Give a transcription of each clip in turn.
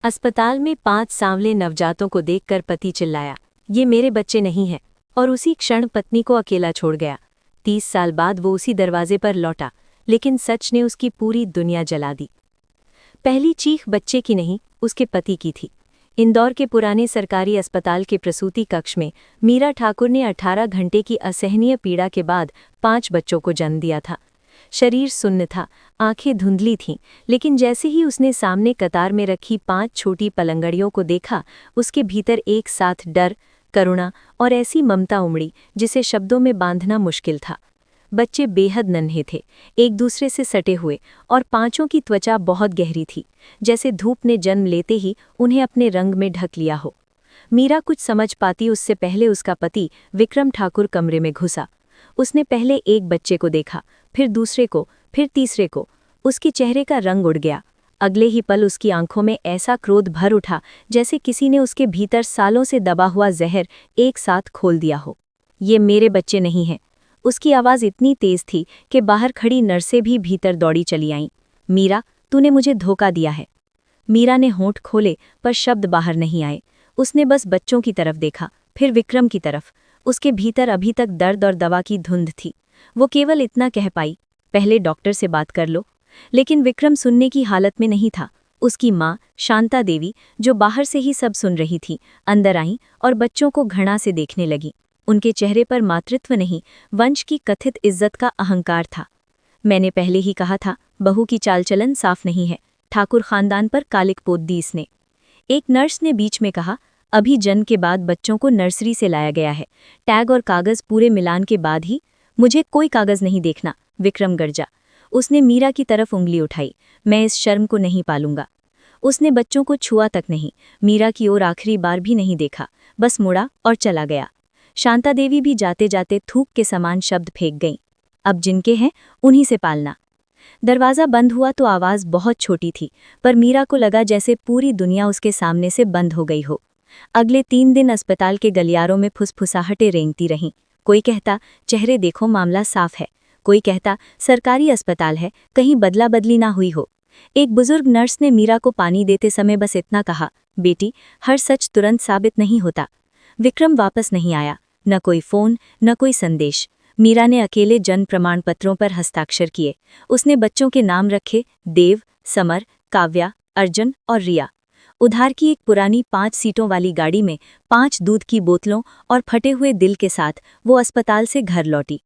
अस्पताल में 5 सांवले नवजातों को देखकर पति चिल्लाया, ये मेरे बच्चे नहीं हैं, और उसी क्षण पत्नी को अकेला छोड़ गया। 30 साल बाद वो उसी दरवाजे पर लौटा, लेकिन सच ने उसकी पूरी दुनिया जला दी। पहली चीख बच्चे की नहीं, उसके पति की थी। इंदौर के पुराने सरकारी अस्पताल के प्रसूति कक्ष में मीरा ठाकुर ने 18 घंटे की असहनीय पीड़ा के बाद 5 बच्चों को जन्म दिया था। शरीर सुन्न था, आंखें धुंधली थीं, लेकिन जैसे ही उसने सामने कतार में रखी 5 छोटी पलंगड़ियों को देखा, उसके भीतर एक साथ डर, करुणा और ऐसी ममता उमड़ी जिसे शब्दों में बांधना मुश्किल था। बच्चे बेहद नन्हे थे, एक दूसरे से सटे हुए, और पांचों की त्वचा बहुत गहरी थी, जैसे धूप ने जन्म लेते ही उन्हें अपने रंग में ढक लिया हो। मीरा कुछ समझ पाती उससे पहले उसका पति विक्रम ठाकुर कमरे में घुसा। उसने पहले एक बच्चे को देखा, फिर दूसरे को, फिर तीसरे को। उसके चेहरे का रंग उड़ गया। अगले ही पल उसकी आंखों में ऐसा क्रोध भर उठा जैसे किसी ने उसके भीतर सालों से दबा हुआ जहर एक साथ खोल दिया हो। ये मेरे बच्चे नहीं हैं। उसकी आवाज़ इतनी तेज थी कि बाहर खड़ी नर्सें भी भीतर दौड़ी चली आईं। मीरा, तूने मुझे धोखा दिया है। मीरा ने होंठ खोले पर शब्द बाहर नहीं आए। उसने बस बच्चों की तरफ देखा, फिर विक्रम की तरफ। उसके भीतर अभी तक दर्द और दवा की धुंध थी। वो केवल इतना कह पाई, पहले डॉक्टर से बात कर लो। लेकिन विक्रम सुनने की हालत में नहीं था। उसकी माँ शांता देवी, जो बाहर से ही सब सुन रही थी, अंदर आईं और बच्चों को घृणा से देखने लगी। उनके चेहरे पर मातृत्व नहीं, वंश की कथित इज्जत का अहंकार था। मैंने पहले ही कहा था, बहू की चाल चलन साफ नहीं है। ठाकुर खानदान पर कालिक पोत दी इसने। एक नर्स ने बीच में कहा, अभी जन्म के बाद बच्चों को नर्सरी से लाया गया है। टैग और कागज पूरे मिलान के बाद ही। मुझे कोई कागज नहीं देखना, विक्रम गर्जा। उसने मीरा की तरफ उंगली उठाई। मैं इस शर्म को नहीं पालूंगा। उसने बच्चों को छुआ तक नहीं, मीरा की ओर आखिरी बार भी नहीं देखा, बस मुड़ा और चला गया। शांता देवी भी जाते जाते थूक के समान शब्द फेंक गईं। अब जिनके हैं उन्हीं से पालना। दरवाज़ा बंद हुआ तो आवाज़ बहुत छोटी थी, पर मीरा को लगा जैसे पूरी दुनिया उसके सामने से बंद हो गई हो। अगले 3 दिन अस्पताल के गलियारों में फुसफुसाहटें रेंगती रहीं। कोई कहता, चेहरे देखो, मामला साफ है। कोई कहता, सरकारी अस्पताल है, कहीं बदला बदली ना हुई हो। एक बुजुर्ग नर्स ने मीरा को पानी देते समय बस इतना कहा, बेटी, हर सच तुरंत साबित नहीं होता। विक्रम वापस नहीं आया, न कोई फोन, न कोई संदेश। मीरा ने अकेले जन्म प्रमाण पत्रों पर हस्ताक्षर किए। उसने बच्चों के नाम रखे, देव, समर, काव्या, अर्जुन और रिया। उधार की एक पुरानी 5 सीटों वाली गाड़ी में 5 दूध की बोतलों और फटे हुए दिल के साथ वो अस्पताल से घर लौटी।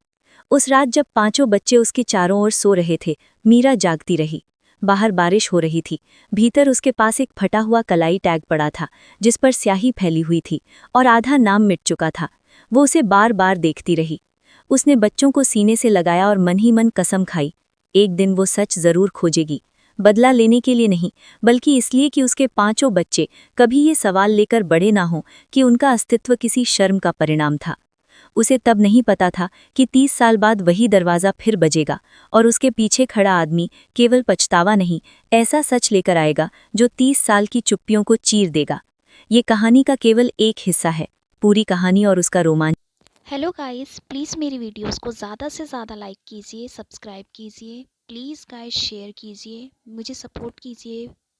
उस रात जब 5 बच्चे उसके चारों ओर सो रहे थे, मीरा जागती रही। बाहर बारिश हो रही थी। भीतर उसके पास एक फटा हुआ कलाई टैग पड़ा था, जिस पर स्याही फैली हुई थी और आधा नाम मिट चुका था। वो उसे बार बार देखती रही। उसने बच्चों को सीने से लगाया और मन ही मन कसम खाई, एक दिन वो सच जरूर खोजेगी। बदला लेने के लिए नहीं, बल्कि इसलिए कि उसके 5 बच्चे कभी ये सवाल लेकर बड़े ना हों कि उनका अस्तित्व किसी शर्म का परिणाम था। उसे तब नहीं पता था कि 30 साल बाद वही दरवाज़ा फिर बजेगा और उसके पीछे खड़ा आदमी केवल पछतावा नहीं, ऐसा सच लेकर आएगा जो 30 साल की चुप्पियों को चीर देगा। ये कहानी का केवल एक हिस्सा है, पूरी कहानी और उसका रोमांच। हेलो गाइस, प्लीज़ मेरी वीडियोस को ज़्यादा से ज़्यादा लाइक कीजिए, सब्सक्राइब कीजिए। प्लीज़ गाइस शेयर कीजिए, मुझे सपोर्ट कीजिए।